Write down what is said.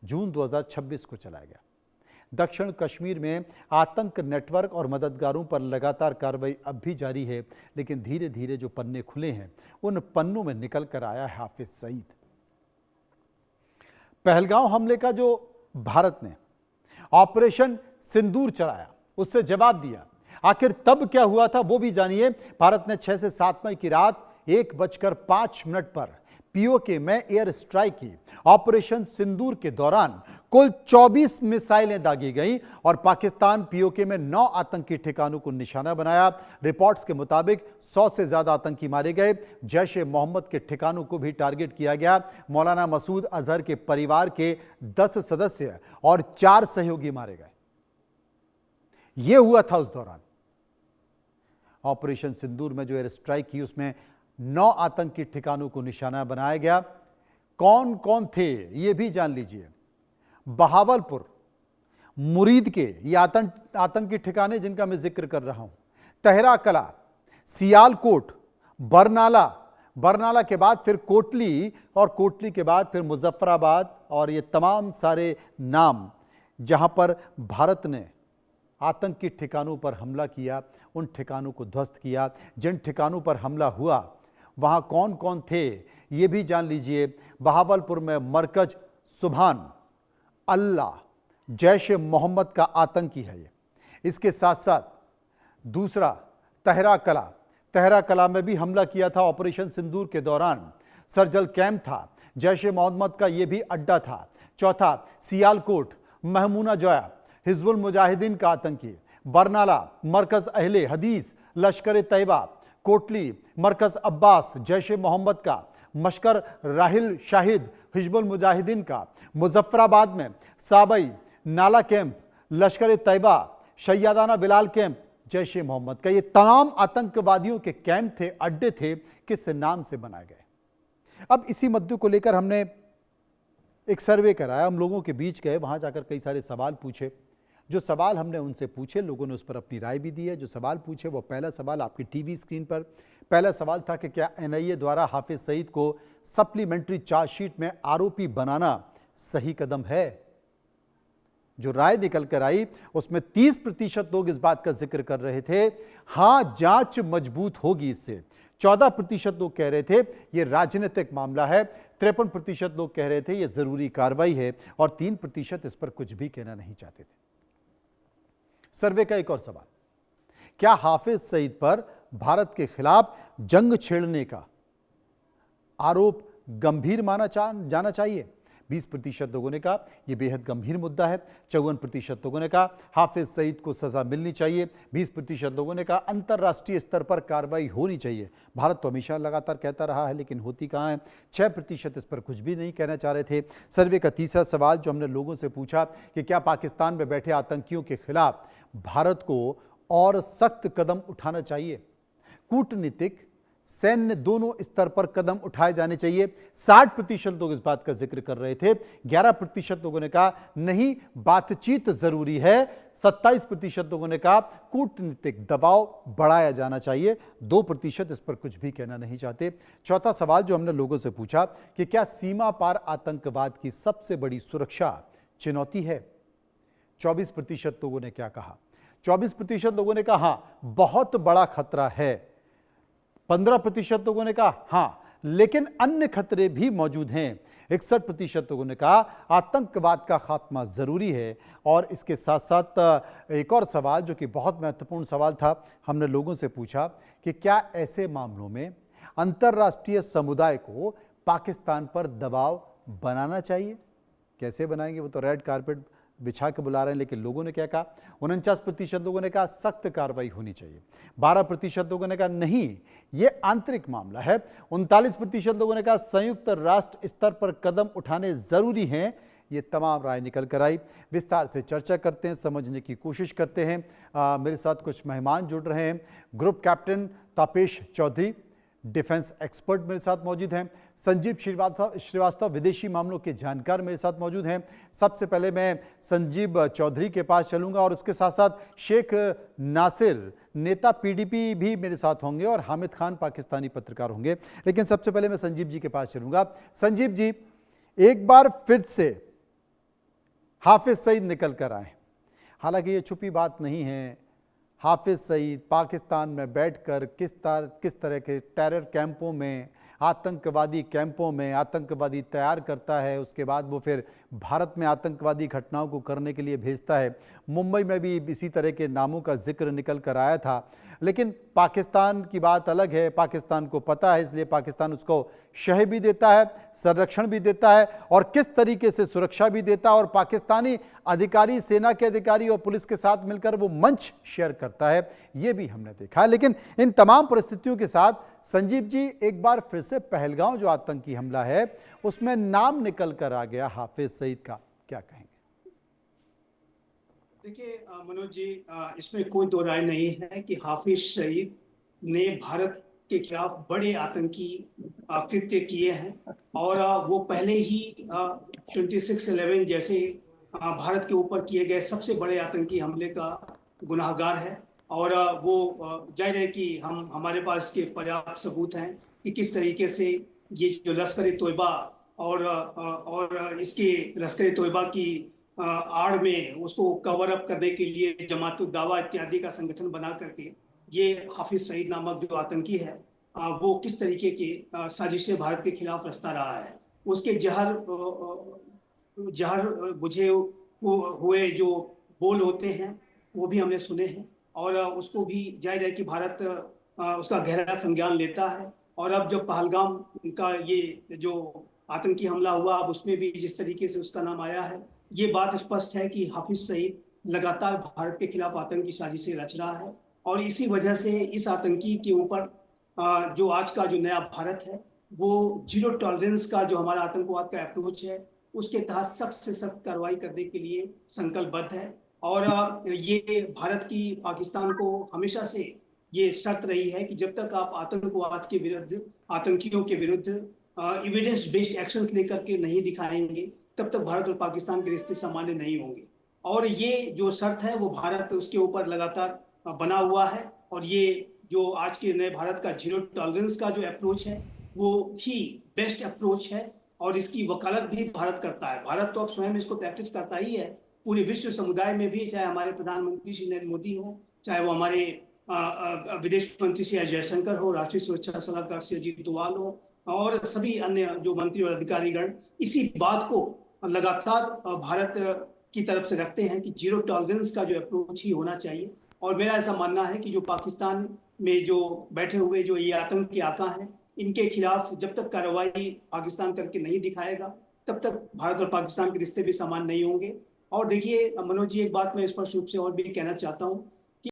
जून 2026 को चलाया गया। दक्षिण कश्मीर में आतंक नेटवर्क और मददगारों पर लगातार कार्रवाई अब भी जारी है, लेकिन धीरे धीरे जो पन्ने खुले हैं उन पन्नों में निकल कर आया है हाफिज सईद। पहलगांव हमले का जो भारत ने ऑपरेशन सिंदूर चलाया, उससे जवाब दिया। आखिर तब क्या हुआ था वो भी जानिए। भारत ने 6 से 7 मई की रात 1:05 पर पीओके में एयर स्ट्राइक की। ऑपरेशन सिंदूर के दौरान कुल 24 मिसाइलें दागी गईं और पाकिस्तान पीओके में 9 आतंकी ठिकानों को निशाना बनाया। रिपोर्ट्स के मुताबिक 100 से ज्यादा आतंकी मारे गए। जैश ए मोहम्मद के ठिकानों को भी टारगेट किया गया। मौलाना मसूद अजहर के परिवार के 10 सदस्य और 4 सहयोगी मारे गए। यह हुआ था उस दौरान। ऑपरेशन सिंदूर में जो एयर स्ट्राइक की उसमें 9 आतंकी ठिकानों को निशाना बनाया गया। कौन कौन थे यह भी जान लीजिए। बहावलपुर, मुरीद के ये आतंकी ठिकाने जिनका मैं जिक्र कर रहा हूं, तहरा कला, सियालकोट, बरनाला के बाद फिर कोटली और कोटली के बाद फिर मुजफ्फराबाद, और ये तमाम सारे नाम जहां पर भारत ने आतंकी ठिकानों पर हमला किया, उन ठिकानों को ध्वस्त किया। जिन ठिकानों पर हमला हुआ वहां कौन कौन थे ये भी जान लीजिए। बहावलपुर में मरकज सुभान अल्लाह जैश ए मोहम्मद का आतंकी है ये। इसके साथ साथ दूसरा तहरा कला में भी हमला किया था ऑपरेशन सिंदूर के दौरान। सर्जल कैंप था, जैश ए मोहम्मद का ये भी अड्डा था। चौथा सियालकोट, महमूना जोया हिजबुल मुजाहिदीन का आतंकी। बरनाला मरकज अहले हदीस लश्कर तैयबा। कोटली मरकज अब्बास जैश ए मोहम्मद का। मशकर राहिल शाहिद हिजबुल मुजाहिदीन का। मुजफ्फराबाद में साबई नाला कैंप लश्कर तैयबा, शैयादाना बिलाल कैंप जैश ए मोहम्मद का। ये तमाम आतंकवादियों के कैंप थे, अड्डे थे, किस नाम से बनाए गए। अब इसी मुद्दे को लेकर हमने एक सर्वे कराया, हम लोगों के बीच गए, वहां जाकर कई सारे सवाल पूछे। जो सवाल हमने उनसे पूछे, लोगों ने उस पर अपनी राय भी दी है। जो सवाल पूछे वो पहला सवाल आपकी टीवी स्क्रीन पर, पहला सवाल था कि क्या एनआईए द्वारा हाफिज सईद को सप्लीमेंट्री चार्जशीट में आरोपी बनाना सही कदम है। जो राय निकल कर आई उसमें 30% लोग इस बात का जिक्र कर रहे थे, हां जांच मजबूत होगी इससे। 14% लोग कह रहे थे यह राजनीतिक मामला है। 53% लोग कह रहे थे यह जरूरी कार्रवाई है और 3% इस पर कुछ भी कहना नहीं चाहते थे। सर्वे का एक और सवाल, क्या हाफिज सईद पर भारत के खिलाफ जंग छेड़ने का आरोप गंभीर माना जाना चाहिए? 20% लोगों ने कहा यह बेहद गंभीर मुद्दा है। 54% लोगों ने कहा हाफिज सईद को सजा मिलनी चाहिए। 20% लोगों ने कहा अंतर्राष्ट्रीय स्तर पर कार्रवाई होनी चाहिए। भारत तो हमेशा लगातार कहता रहा है, लेकिन होती कहां है। 6% इस पर कुछ भी नहीं कहना चाह रहे थे। सर्वे का तीसरा सवाल जो हमने लोगों से पूछा कि क्या पाकिस्तान में बैठे आतंकियों के खिलाफ भारत को और सख्त कदम उठाना चाहिए, कूटनीतिक सैन्य दोनों स्तर पर कदम उठाए जाने चाहिए। 60% लोग इस बात का जिक्र कर रहे थे। 11% लोगों ने कहा नहीं बातचीत जरूरी है। 27% लोगों ने कहा कूटनीतिक दबाव बढ़ाया जाना चाहिए। 2% इस पर कुछ भी कहना नहीं चाहते। चौथा सवाल जो हमने लोगों से पूछा कि क्या सीमा पार आतंकवाद की सबसे बड़ी सुरक्षा चुनौती है? 24% लोगों ने क्या कहा? 24% लोगों ने कहा हां बहुत बड़ा खतरा है। 15% लोगों ने कहा हां लेकिन अन्य खतरे भी मौजूद हैं। 61% लोगों ने कहा आतंकवाद का खात्मा जरूरी है। और इसके साथ साथ एक और सवाल जो कि बहुत महत्वपूर्ण सवाल था, हमने लोगों से पूछा कि क्या ऐसे मामलों में अंतर्राष्ट्रीय समुदाय को पाकिस्तान पर दबाव बनाना चाहिए? कैसे बनाएंगे, वो तो रेड कारपेट बिछा के बुला रहे हैं, लेकिन लोगों ने क्या कहा? 49% लोगों ने कहा सख्त कार्रवाई होनी चाहिए। 12% लोगों ने कहा नहीं ये आंतरिक मामला है। 39% लोगों ने कहा संयुक्त राष्ट्र स्तर पर कदम उठाने जरूरी हैं। ये तमाम राय निकल कर आई। विस्तार से चर्चा करते हैं, समझने की कोशिश करते हैं। मेरे साथ कुछ मेहमान जुड़ रहे हैं। Group captain Tapesh Chaudhary, defence expert मेरे साथ मौजूद हैं। संजीव श्रीवास्तव विदेशी मामलों के जानकार मेरे साथ मौजूद हैं। सबसे पहले मैं संजीव चौधरी के पास चलूंगा और उसके साथ साथ शेख नासिर नेता पीडीपी भी मेरे साथ होंगे और हामिद खान पाकिस्तानी पत्रकार होंगे। लेकिन सबसे पहले मैं संजीव जी के पास चलूंगा। संजीव जी, एक बार फिर से हाफिज सईद निकल कर आए। हालांकि ये छुपी बात नहीं है, हाफिज सईद पाकिस्तान में बैठकर किस तरह के टेरर कैंपों में, आतंकवादी कैंपों में आतंकवादी तैयार करता है, उसके बाद वो फिर भारत में आतंकवादी घटनाओं को करने के लिए भेजता है। मुंबई में भी इसी तरह के नामों का जिक्र निकल कर आया था। लेकिन पाकिस्तान की बात अलग है, पाकिस्तान को पता है, इसलिए पाकिस्तान उसको शह भी देता है, संरक्षण भी देता है और किस तरीके से सुरक्षा भी देता है। और पाकिस्तानी अधिकारी, सेना के अधिकारी और पुलिस के साथ मिलकर वो मंच शेयर करता है, ये भी हमने देखा है। लेकिन इन तमाम परिस्थितियों के साथ संजीव जी, एक बार फिर से पहलगांव जो आतंकी हमला है उसमें नाम निकल कर आ गया हाफिज सईद का, क्या कहेंगे? देखिए मनोज जी, इसमें कोई दो राय नहीं है कि हाफिज सईद ने भारत के खिलाफ बड़े आतंकी कृत्य किए हैं और वो पहले ही 26/11 जैसे भारत के ऊपर किए गए सबसे बड़े आतंकी हमले का गुनाहगार है। और वो जाहिर है कि हमारे पास इसके पर्याप्त सबूत हैं कि किस तरीके से ये जो लश्कर-ए-तोयबा और इसके लश्कर-ए-तोयबा की आड़ में उसको कवर अप करने के लिए जमात-उद-दावा इत्यादि का संगठन बना करके ये हाफिज सईद नामक जो आतंकी है वो किस तरीके की साजिशें भारत के खिलाफ रचता रहा है। उसके जहर बुझे हुए जो बोल होते हैं वो भी हमने सुने हैं और उसको भी जाहिर है कि भारत उसका गहरा संज्ञान लेता है। और अब जब पहलगाम का ये जो आतंकी हमला हुआ, अब उसमें भी जिस तरीके से उसका नाम आया है, ये बात स्पष्ट है कि हाफिज सईद लगातार भारत के खिलाफ आतंकी साजिशें रच रहा है। और इसी वजह से इस आतंकी के ऊपर जो आज का जो नया भारत है वो जीरो टॉलरेंस का जो हमारा आतंकवाद का अप्रोच है उसके तहत सख्त से सख्त कार्रवाई करने के लिए संकल्पबद्ध है। और ये भारत की पाकिस्तान को हमेशा से ये शर्त रही है कि जब तक आप आतंकवाद के विरुद्ध, आतंकियों के विरुद्ध एविडेंस बेस्ड एक्शंस लेकर के नहीं दिखाएंगे, तब तक भारत और पाकिस्तान के रिश्ते सामान्य नहीं होंगे। और ये जो शर्त है वो भारत उसके ऊपर लगातार बना हुआ है। और ये जो आज के नए भारत का जीरो टॉलरेंस का जो अप्रोच है वो ही बेस्ट अप्रोच है और इसकी वकालत भी भारत करता है। भारत तो अब स्वयं इसको प्रैक्टिस करता ही है, पूरे विश्व समुदाय में भी, चाहे हमारे प्रधानमंत्री श्री नरेंद्र मोदी हो, चाहे वो हमारे विदेश मंत्री श्री जयशंकर हो, राष्ट्रीय सुरक्षा सलाहकार श्री अजीत डोभाल हो और सभी अन्य जो मंत्री और अधिकारीगण इसी बात को लगातार भारत की तरफ से रखते हैं कि जीरो टॉलरेंस का जो अप्रोच ही होना चाहिए। और मेरा ऐसा मानना है कि जो पाकिस्तान में जो बैठे हुए जो ये आतंकी आका हैं, इनके खिलाफ जब तक कार्रवाई पाकिस्तान करके नहीं दिखाएगा तब तक भारत और पाकिस्तान के रिश्ते भी समान नहीं होंगे। और देखिए मनोज जी, एक बात मैं स्पष्ट रूप से और भी कहना चाहता हूँ